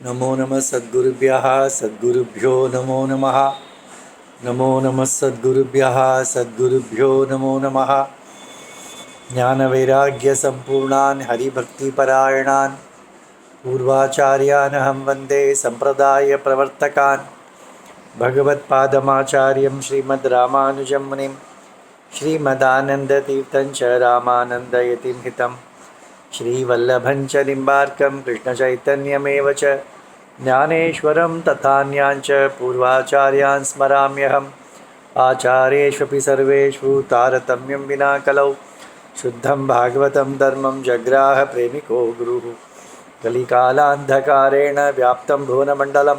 नमो नमः सद्गुरुभ्यः सद्गुरुभ्यो नमो नमः। नमो नमः सद्गुरुभ्यः सद्गुरुभ्यो नमो नमः। ज्ञानवैराग्यसम्पूर्णान् हरिभक्तिपरायणान् पूर्वाचार्यानहं वन्दे सम्प्रदायप्रवर्तकान्। भगवत्पादमाचार्यं श्रीमद् रामानुजं मुनिं श्रीमदानन्दतीर्थं च रामानन्दयतिं हितं श्रीवल्लभं च निम्बार्कं कृष्णचैतन्यमेव च ज्ञानेश्वरं तथान्याञ्च पूर्वाचार्यान् स्मराम्यहम्। आचार्येष्वपि सर्वेषु तारतम्यं विना कलौ शुद्धं भागवतं धर्मं जग्राह प्रेमिको गुरुः। कलिकालान्धकारेण व्याप्तं भुवनमण्डलं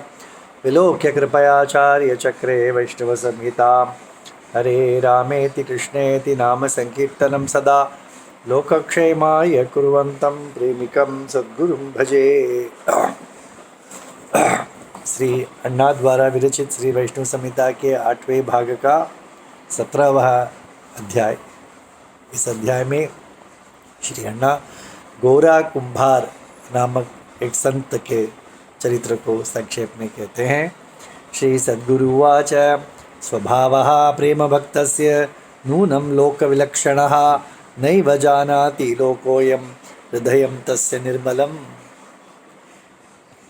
विलोक्य कृपयाचार्यचक्रे वैष्णवसंहितां। हरे रामेति कृष्णेति नाम संकीर्तनं सदा लोकक्षेमाय कुर्वन्तं प्रेमिकं सद्गुरुं भजे। श्री अन्ना द्वारा विरचित श्री वैष्णव संहिता के 8वें भाग का 17वां अध्याय। इस अध्याय में श्री अन्ना गोरा कुंभार नामक एक संत के चरित्र को संक्षेप में कहते हैं। श्री सद्गुरुवाच स्वभावः प्रेम भक्तस्य नूनं लोकविलक्षणः नैव जानाति लोकोऽयं हृदयं तस्य निर्मलम्।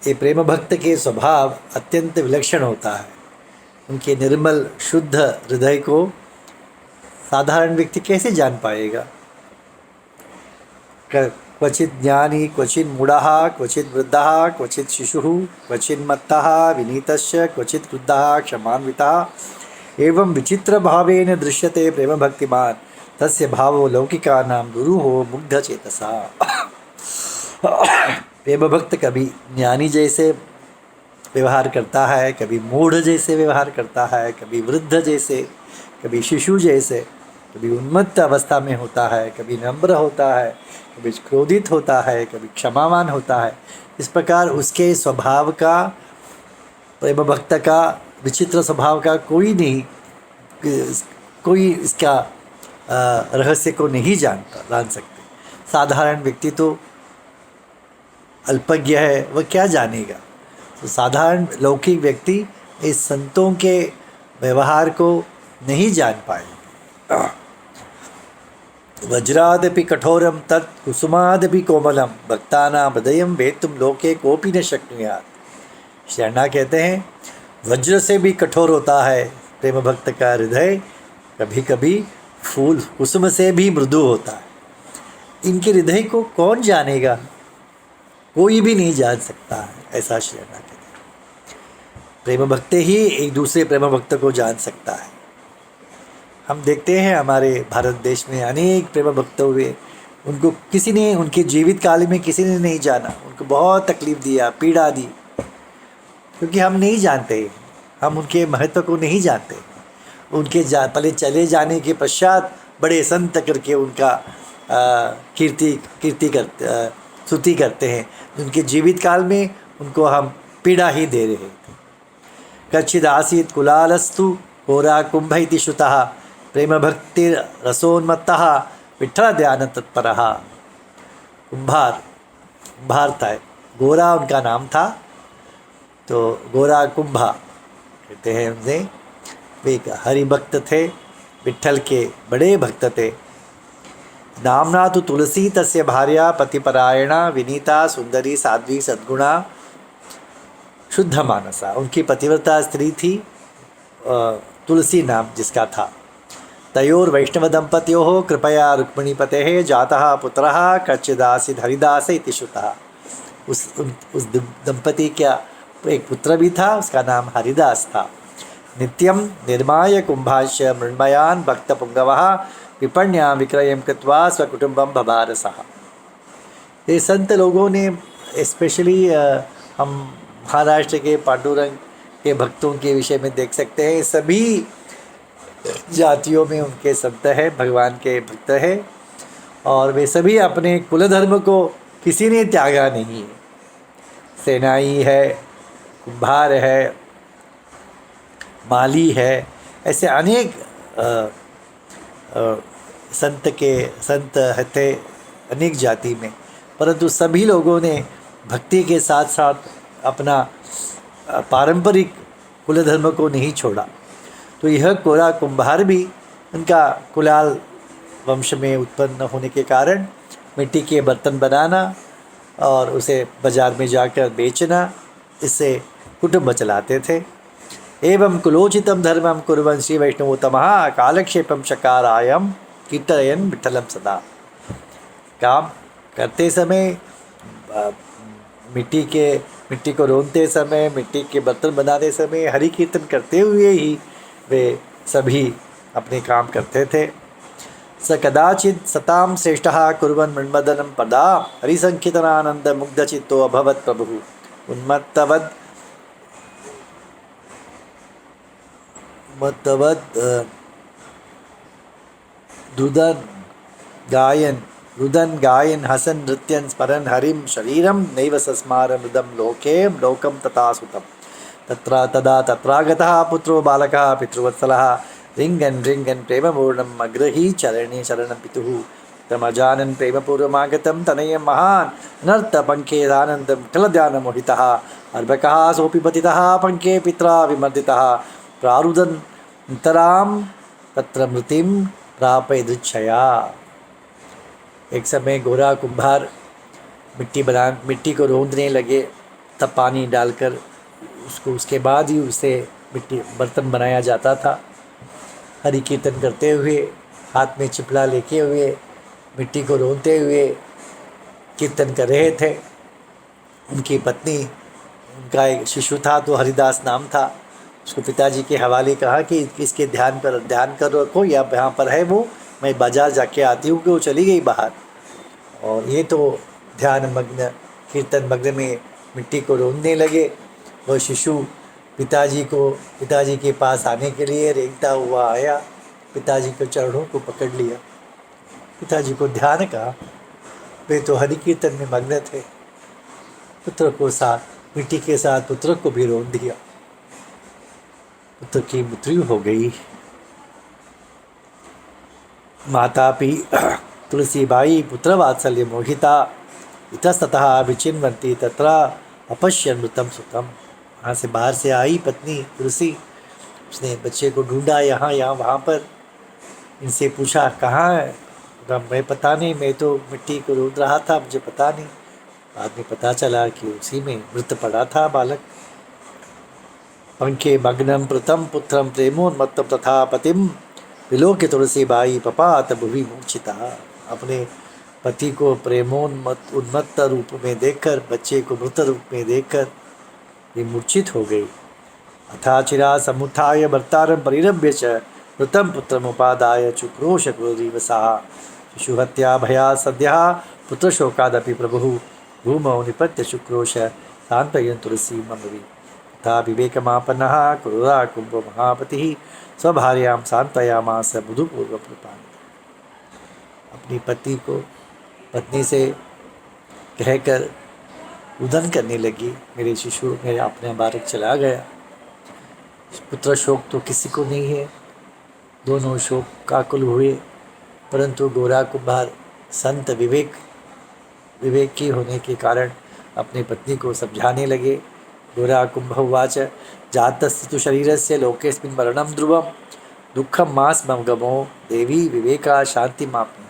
ये प्रेम भक्त के स्वभाव अत्यंत विलक्षण होता है। उनके निर्मल शुद्ध हृदय को साधारण व्यक्ति कैसे जान पाएगा। क्वचित ज्ञानी क्वचित मूढ़ः क्वचित वृद्धः क्वचित शिशुः क्वचित मत्तः विनीतस्य क्वचित क्रुद्धः क्षमान्वितः एवं विचित्र भावेन दृश्यते प्रेम भक्तिमान् तस्य भावो लौकिकानां गुरुः मुग्धचेतसा। प्रेम भक्त कभी ज्ञानी जैसे व्यवहार करता है, कभी मूढ़ जैसे व्यवहार करता है, कभी वृद्ध जैसे, कभी शिशु जैसे, कभी उन्मत्त अवस्था में होता है, कभी नम्र होता है, कभी क्रोधित होता है, कभी क्षमावान होता है। इस प्रकार उसके स्वभाव का, प्रेम भक्त का विचित्र स्वभाव का कोई इसका रहस्य को नहीं जान सकते। साधारण व्यक्ति तो अल्पज्ञ है, वह क्या जानेगा। तो साधारण लौकिक व्यक्ति इस संतों के व्यवहार को नहीं जान पाएगा। वज्रादपि कठोरम तत् कुसुमादपि कोमलम भक्तानां हृदयं वेत्तुं लोके कोपि न शक्नुयात्। श्री अन्ना कहते हैं वज्र से भी कठोर होता है प्रेम भक्त का हृदय, कभी कभी फूल कुसुम से भी मृदु होता है। इनके हृदय को कौन जानेगा, कोई भी नहीं जान सकता है, ऐसा श्री अन्ना कहते हैं। प्रेम भक्त ही एक दूसरे प्रेम भक्त को जान सकता है। हम देखते हैं हमारे भारत देश में अनेक प्रेम भक्त हुए, उनको किसी ने उनके जीवित काल में किसी ने नहीं जाना, उनको बहुत तकलीफ दिया, पीड़ा दी, क्योंकि हम नहीं जानते, हम उनके महत्व को नहीं जानते। उनके पहले चले जाने के पश्चात बड़े संत करके उनका स्तुति करते हैं। उनके जीवित काल में उनको हम पीड़ा ही दे रहे थे। कच्चिद आसीत कुलालस्तु होरा कुंभ इति श्रुतः प्रेम भक्ति रसोन्मत्तः विठ्ठल ध्यान तत्परः। कुंभार था, गोरा उनका नाम था, तो गोरा कुंभा कहते हैं उनसे। वे एक हरि भक्त थे, विठ्ठल के बड़े भक्त थे। नामना तो तुलसी तस्य भार्या पतिपरायणा विनीता सुंदरी साध्वी सद्गुणा शुद्ध मानसा। उनकी पतिव्रता स्त्री थी, तुलसी नाम जिसका था। तयोर वैष्णव दंपत्योः कृपया रुक्मिणीपतेः जातः पुत्रः कच्चिदासीत् हरिदास इति श्रुतः। उस दंपति का एक पुत्र भी था, उसका नाम हरिदास था। नित्यं निर्माय कुंभाश्च मृण्मयान् भक्तपुंगवः विपण्यां विक्रयं कृत्वा स्वकुटुम्बं बभारसः। ये संत लोगों ने स्पेशली हम महाराष्ट्र के पांडुरंग के भक्तों के विषय में देख सकते हैं। सभी जातियों में उनके संत हैं, भगवान के भक्त हैं, और वे सभी अपने कुल धर्म को किसी ने त्यागा नहीं है। सेनाई है, कुंभार है, माली है, ऐसे अनेक संत थे अनेक जाति में, परंतु सभी लोगों ने भक्ति के साथ साथ अपना पारंपरिक कुल धर्म को नहीं छोड़ा। तो यह कोरा कुंभार भी उनका कुलाल वंश में उत्पन्न होने के कारण मिट्टी के बर्तन बनाना और उसे बाजार में जाकर बेचना, इससे कुटुंब चलाते थे। एवं कुलोचितम धर्मम कुर्वन् श्री वैष्णवोत्तमः कालक्षेपम चकारायम कीर्तयन् विठ्ठलं सदा। काम करते समय मिट्टी को रोनते समय, मिट्टी के बर्तन बनाते समय हरि कीर्तन करते हुए ही वे सभी अपने काम करते थे। स कदाचित् सतां श्रेष्ठः कुर्वन् मन्मदनं पदा हरिसंकीर्तनानंद मुग्धचित्तो अभवत् प्रभुः उन्मत्तवद् रुदन गायन हसन नृत्यन स्मरन हरिम शरीरम नैव सस्मार मृदम लोकम तथा सुतम तदा तत्रागतः पुत्रो बालकः पितृवत्सलः रिंगन प्रेमपूर्णम अग्रही चरणे शरणं पितुः तमजानन प्रेमपूर्वमागतं तनयं महान् नर्त पंकेदानंदं विठ्ठलध्यान मोहितः अर्भकः सोऽपि पतितः पंके पित्रा विमर्दितः प्रारुदन नितराम तत्र मृतिम प्रापयदृच्छया। एक समय गोरा कुंभार मिट्टी को रोंदने लगे, तब पानी डालकर उसके बाद ही उसे मिट्टी बर्तन बनाया जाता था। हरि कीर्तन करते हुए, हाथ में चिपला लेके हुए, मिट्टी को रोनते हुए कीर्तन कर रहे थे। उनकी पत्नी, उनका एक शिशु था तो हरिदास नाम था, उसको पिताजी के हवाले कहा कि इसके ध्यान कर रखो, या यहाँ पर है वो, मैं बाजार जाके आती हूँ, कि वो चली गई बाहर। और ये तो ध्यान मग्न कीर्तन मग्न में मिट्टी को रोनने लगे। वह शिशु पिताजी के पास आने के लिए रेंगता हुआ आया, पिताजी के चरणों को पकड़ लिया, पिताजी को ध्यान कहा। वे तो हरि कीर्तन में मग्न थे। पुत्र को साथ मिट्टी के साथ पुत्र को भी रोन दिया। पुत्र की मृत्यु हो गई। मातापि तुलसीबाई पुत्र वात्सल्य मोहिता इतस्ततः विचिन्वन्ति तत्र अपश्यन् मृतं सुतम। वहाँ से बाहर से आई पत्नी तुलसी, उसने बच्चे को ढूंढा यहाँ वहाँ पर। इनसे पूछा कहाँ है? मैं पता नहीं, मैं तो मिट्टी को ढूंढ रहा था, मुझे पता नहीं। बाद में पता चला कि उसी में मृत पड़ा था बालक। पंखे मग्नम प्रथम पुत्रम प्रेमोन्मत्त तथा पतिम विलोक्य तुलसीबाई पपात भुवि मूर्छिता। अपने पति को उन्मत्त रूप में देखकर, बच्चे को मृत रूप में देखकर वे मूर्छित हो गई। अथाचिरा समुत्थाय भर्तारं परिरभ्य च मृतं पुत्रमुपादाय चुक्रोश क्रोधीवसाः। शिशुहत्या भयात् सद्यः पुत्रशोकादपि प्रभुः भूमौ निपत्य शुक्रोश सान्त्वयन् तुलसी मम। तथा विवेकमापन्नः क्रूरा कुंभ महापतिः स्वभार्यां सान्त्वयामास बुधुपूर्व प्रपान। अपनी पत्नी से कहकर रुदन करने लगी, मेरे शिशु, मेरे अपने बालक चला गया। पुत्र शोक तो किसी को नहीं है, दोनों शोक काकुल हुए। परंतु गोरा कुंभार संत विवेकी होने के कारण अपनी पत्नी को समझाने लगे। गोरा कुंभ उवाच जातस्य तु शरीरस्य लोकेस्मिन् मरणं ध्रुवं दुःखं मास्मगमो देवी विवेका शांति माप्नुहि।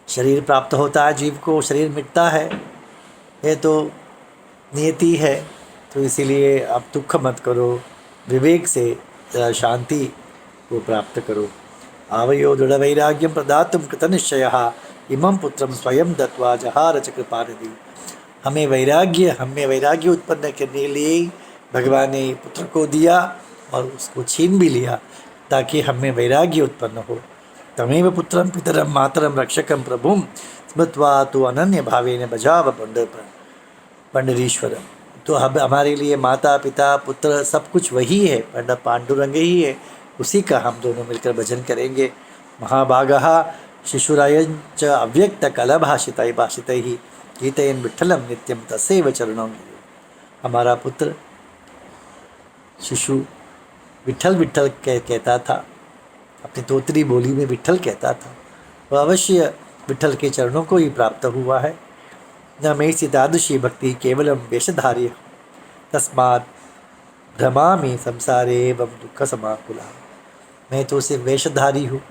शरीर प्राप्त होता है जीव को, शरीर मिटता है, ये तो नियति है। तो इसीलिए आप दुख मत करो, विवेक से शांति को प्राप्त करो। आवयो दृढ़ वैराग्यम प्रदातुम कृतनिश्चयः इमं पुत्रम स्वयं दत्वा जहार च कृपानिधि। हमें वैराग्य उत्पन्न करने के लिए भगवान ने पुत्र को दिया और उसको छीन भी लिया, ताकि हमें वैराग्य उत्पन्न हो। तमेव पुत्रम पितरम मातरम रक्षकम प्रभुम स्मृत्वा तो अनन्य भावेन भजाव पंडरीश्वरम। तो हमारे लिए माता पिता पुत्र सब कुछ वही है, पांडुरंग ही है, उसी का हम दोनों मिलकर भजन करेंगे। महाभागः शिशुरायं च अव्यक्त कलभाषितैः गीतयन् विठ्ठलं नित्यं तस्यैव चरणौ। हमारा पुत्र शिशु विठ्ठल विठ्ठल कहता था, अपनी तोतरी बोली में विठ्ठल कहता था। वह अवश्य विठ्ठल के चरणों को ही प्राप्त हुआ है। न मेषि तादृशी भक्ति केवलं वेशधारी तस्मात् भ्रमामि संसारे एवं दुख समाकुला। मैं तो सिर्फ वेशधारी हूँ,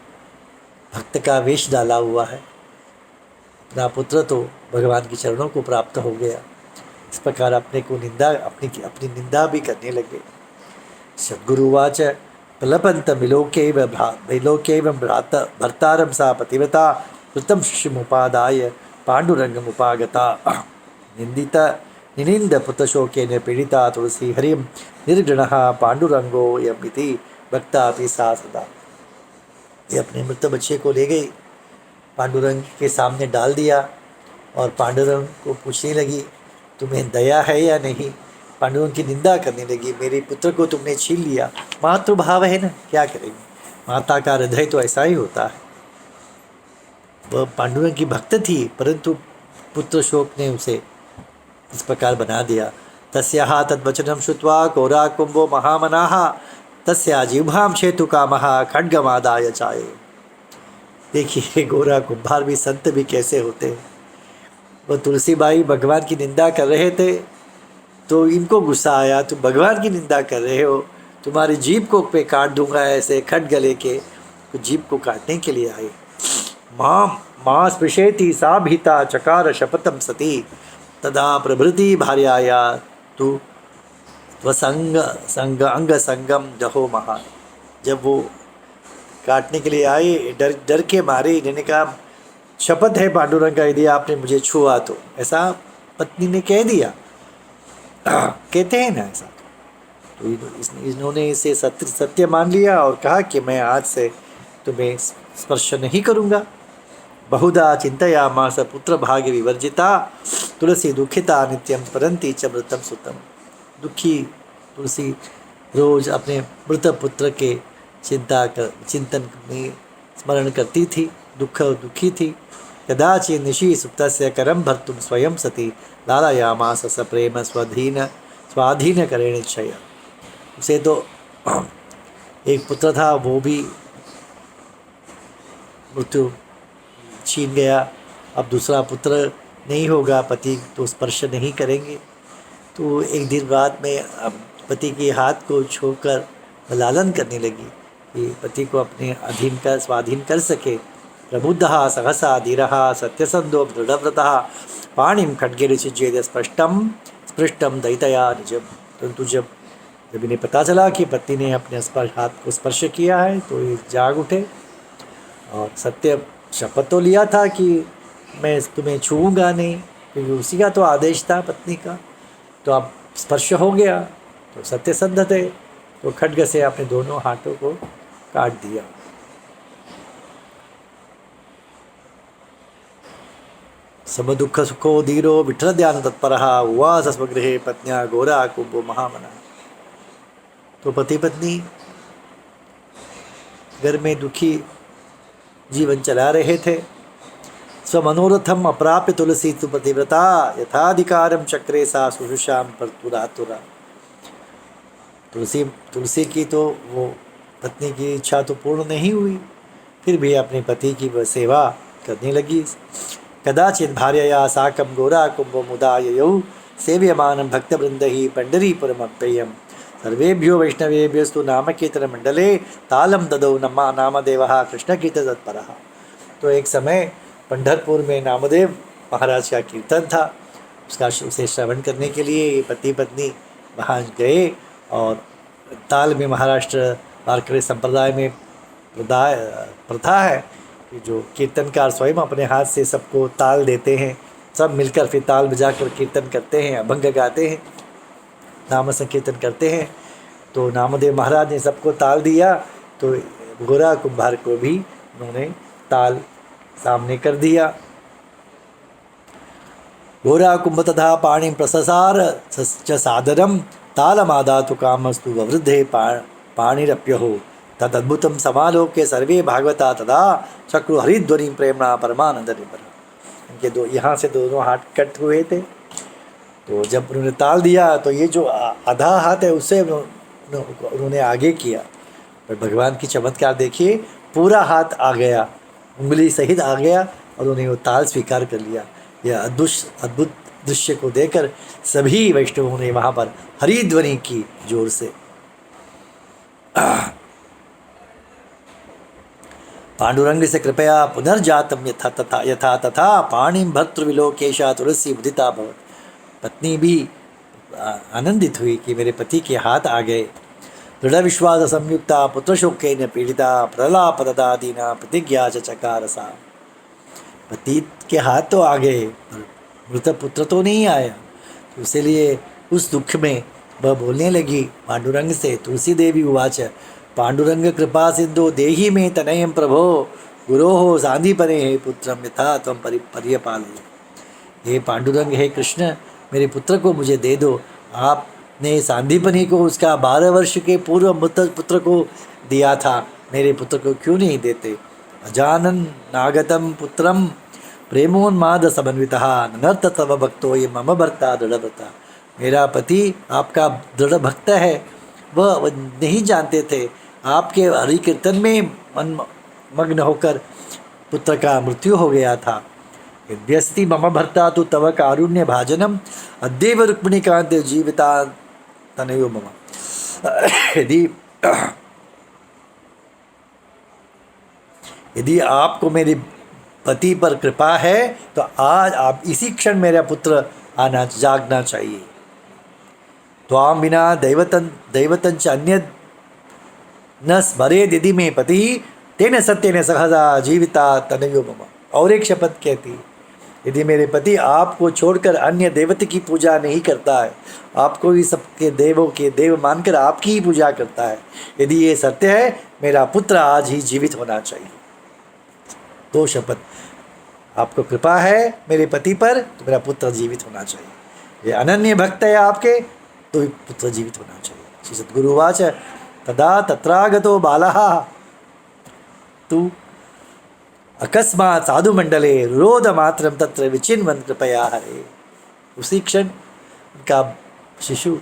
भक्त का वेश डाला हुआ है। अपना पुत्र तो भगवान के चरणों को प्राप्त हो गया, इस प्रकार अपने को निंदा अपनी निंदा भी करने लगे। सद्गुरुवाच प्रलपंत विलोकैव भर्तारं सा पतिव्रता कृतं शिशुमुपादाय पाण्डुरंगमुपागता। निनिंद पुत्रशोकेन पीड़िता तुलसी हरिं निर्गृणः पाण्डुरंगो यमिति भक्तापि सा सदा। ये अपने मृत बच्चे को ले गई, पांडुरंग के सामने डाल दिया और पांडुरंग को पूछने लगी तुम्हें दया है या नहीं। पांडुरंग की निंदा करने लगी, मेरे पुत्र को तुमने छीन लिया। मातृभाव है ना, क्या करेंगे, माता का हृदय तो ऐसा ही होता है। वह पांडुरंग की भक्त थी, परंतु पुत्र शोक ने उसे इस प्रकार बना दिया। तस्याः तद्वचनं श्रुत्वा घोरा कुंभो महामनाः तस्या जिह्वां छेतु कामः खड्गमादाय चाये। देखिए गोरा कुंभार भी संत भी कैसे होते हैं। वह तुलसीबाई भगवान की निंदा कर रहे थे तो इनको गुस्सा आया, तुम भगवान की निंदा कर रहे हो, तुम्हारी जीभ को पे काट दूंगा ऐसे खड्ग लेके। तो जीभ को काटने के लिए आए। मां स्पृशेति सा भीता चकार शपथम सती तदा प्रभृति भार्याया तु स्वसंग संग अंग संगम जहो महान। जब वो काटने के लिए आए, डर डर के मारे इन्होंने कहा शपथ है पांडुरंग का, यदि आपने मुझे छुआ तो। ऐसा पत्नी ने कह दिया, कहते हैं ना ऐसा। तो इन्होंने इसे सत्य मान लिया और कहा कि मैं आज से तुम्हें स्पर्श नहीं करूँगा। बहुधा चिंतयामास पुत्र भाग्य विवर्जिता तुलसी दुखिता नित्यम स्मरन्ति च मृतम सुतम। दुखी तुलसी रोज अपने मृत पुत्र के चिंतन में स्मरण करती थी, दुखी थी। कदाचित् निशि सुप्तस्य करम भर्तुम स्वयं सती लालयामास स प्रेम स्वाधीन करेण इच्छया। उसे तो एक पुत्र था, वो भी मृत्यु छीन गया। अब दूसरा पुत्र नहीं होगा, पति तो स्पर्श नहीं करेंगे। तो एक दिन रात में पति के हाथ को छोड़कर लालन करने लगी कि पति को अपने अधीन कर स्वाधीन कर सके। प्रबुद्धः सहसा धीरः सत्यसंधो दृढ़व्रतः पाणिं खड्गेन छिज्येद स्पृष्टम दैतया निजम। परंतु जब इन्हें पता चला कि पति ने अपने हाथ को स्पर्श किया है तो ये जाग उठे और सत्य शपथ तो लिया था कि मैं तुम्हें छूऊंगा नहीं, क्योंकि उसी का तो आदेश था पत्नी का। तो अब स्पर्श हो गया तो सत्यसंध थे, तो खड्ग से अपने दोनों हाथों को काट दिया। सब दुख सुखो धीरो विठल ध्यान तत्परः उवास स्वगृहे पत्न्या घोरा कुंभो महामना। तो पति पत्नी घर में दुखी जीवन चला रहे थे। स्वमनोरथम अप्राप्य तुलसी तु पतिव्रता यथाधिकारम चक्रे सा सुषुषाम परतुरातुरा। तुलसी की तो वो पत्नी की इच्छा तो पूर्ण नहीं हुई, फिर भी अपने पति की वह सेवा करने लगी। कदाचित् भार्यया साकं घोरा कुंभो मुदा ययौ सेव्यमानं भक्तवृन्दैः पंढरीपुरमप्ययम्। सर्वेभ्यो वैष्णवेभ्यस्तु नामकीर्तनमण्डले तालं ददौ नामदेवः कृष्णकीर्तनतत्परः। तो एक समय पंढरपुर में नामदेव महाराज का कीर्तन था, उसे श्रवण करने के लिए पति पत्नी वहाँ गए। और ताल में महाराष्ट्र वारकरी संप्रदाय में प्रथा है कि जो कीर्तनकार स्वयं अपने हाथ से सबको ताल देते हैं, सब मिलकर फिर ताल बजाकर कीर्तन करते हैं, अभंग गाते हैं, नाम संकीर्तन करते हैं। तो नामदेव महाराज ने सबको ताल दिया, तो गोरा कुंभार को भी उन्होंने ताल सामने कर दिया। घोरा कुंभ तथा पाणिं प्रससार च सादरम तालमादातु कामस्तु ववृद्धे पाणिरप्यहो तदद्भुतं समालोक्य सर्वे भागवता तदा चक्रु हरिध्वनि प्रेमणा परमानंद निबर। इनके यहाँ से दोनों हाथ कट हुए थे, तो जब उन्होंने ताल दिया तो ये जो आधा हाथ है उससे उन्होंने आगे किया। पर भगवान की चमत्कार देखिए, पूरा हाथ आ गया, उंगली सहित आ गया और उन्होंने वो ताल स्वीकार कर लिया। यह अद्भुत दृश्य को देखकर सभी वैष्णवों ने वहाँ पर हरिध्वनि की जोर से। पांडुरंग से कृपया पुनर्जातम यथा तथा पाणिम भर्तृविलोकेशा तुलसी मुदिता भवत। पत्नी भी आनंदित हुई कि मेरे पति के हाथ आ गए। दृढ़ विश्वास संयुक्ता पुत्र शोकेन पीड़िता प्रलाप ददादीना प्रतिज्ञा चकार सा। पति के हाथ तो आ गए पर मृत पुत्र तो नहीं आया, तो इसलिए उस दुख में वह बोलने लगी पांडुरंग से। तुलसी देवी उवाच पांडुरंग कृपा सिंधु देहि में तनयम प्रभो गुरोः सांदीपने हे पुत्रम यथा त्वं पर्यपालय। हे पांडुरंग, हे कृष्ण, मेरे पुत्र को मुझे दे दो। आपने सांदीपनी को उसका 12 वर्ष के पूर्व मृत पुत्र को दिया था, मेरे पुत्र को क्यों नहीं देते। अजानन नागतम पुत्रम प्रेमोन्माद समन्वितः नर्त तव भक्तो ये मम भर्ता दृढ़व्रता। मेरा पति आपका दृढ़ भक्त है, वह नहीं जानते थे आपके हरि कीर्तन में मग्न होकर पुत्र का मृत्यु हो गया था। यद्यस्ति मम भर्ता तो तव कारुण्य भाजनम अद्यैव रुक्मिणी कांत जीविता तनयो मम। यदि आपको मेरे पति पर कृपा है तो आज आप इसी क्षण मेरा पुत्र आना जागना चाहिए। त्वां विना दैवतंच अन्य न स्मरेद यदि में पति तेन सत्येन सहजा जीविता तनयो मम। और एक शपथ कहती, यदि मेरे पति आपको छोड़कर अन्य देवता की पूजा नहीं करता है, आपको ही सबके देवों के देव मानकर आपकी ही पूजा करता है, यदि ये सत्य है, मेरा पुत्र आज ही जीवित होना चाहिए। 2 शपथ, आपको कृपा है मेरे पति पर तो मेरा पुत्र जीवित होना चाहिए। ये अनन्य भक्त है आपके तो पुत्र जीवित होना चाहिए। श्री सद्गुरु वाच तदा तत्रागतो बालः तू अकस्मात् साधु मंडले रोध मात्रम तत्र विचिन्वन कृपया हरे। उसी क्षण उनका शिशु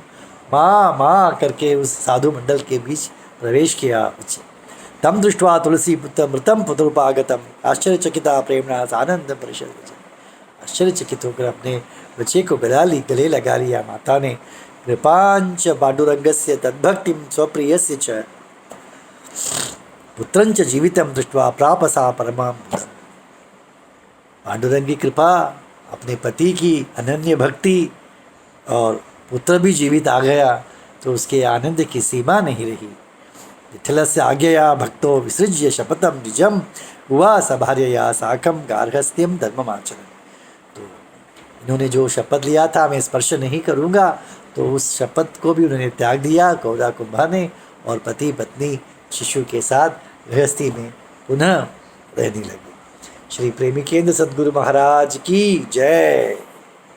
माँ माँ करके उस साधु मंडल के बीच प्रवेश किया। तम दृष्ट्वा तुलसी पुत्र मृतम पुत्रोपागतम आश्चर्यचकिता प्रेमणा आनंद परिषद। आश्चर्यचकित होकर अपने बच्चे को गले लगा लिया माता ने। कृपांच पांडुरंगस्य तद्भक्तिम स्वप्रियस्य च पुत्रंच जीवितम दृष्ट्वा प्रापसा परमां पुत्रम। पांडुरंग की कृपा, अपने पति की अनन्य भक्ति और पुत्र भी जीवित आ गया तो उसके आनंद की सीमा नहीं रही। विठलस्य आज्ञया भक्तो विसृज्य शपथम निजम हुआ सभार्यया साकम गार्हस्थ्यम धर्ममाचरण। तो इन्होंने जो शपथ लिया था मैं स्पर्श नहीं करूँगा, तो उस शपथ को भी उन्होंने त्याग दिया गौरा कुंभा ने और पति पत्नी शिशु के साथ गृहस्थी में पुनः रहने लगे। श्री प्रेमी केंद्र सद्गुरु महाराज की जय।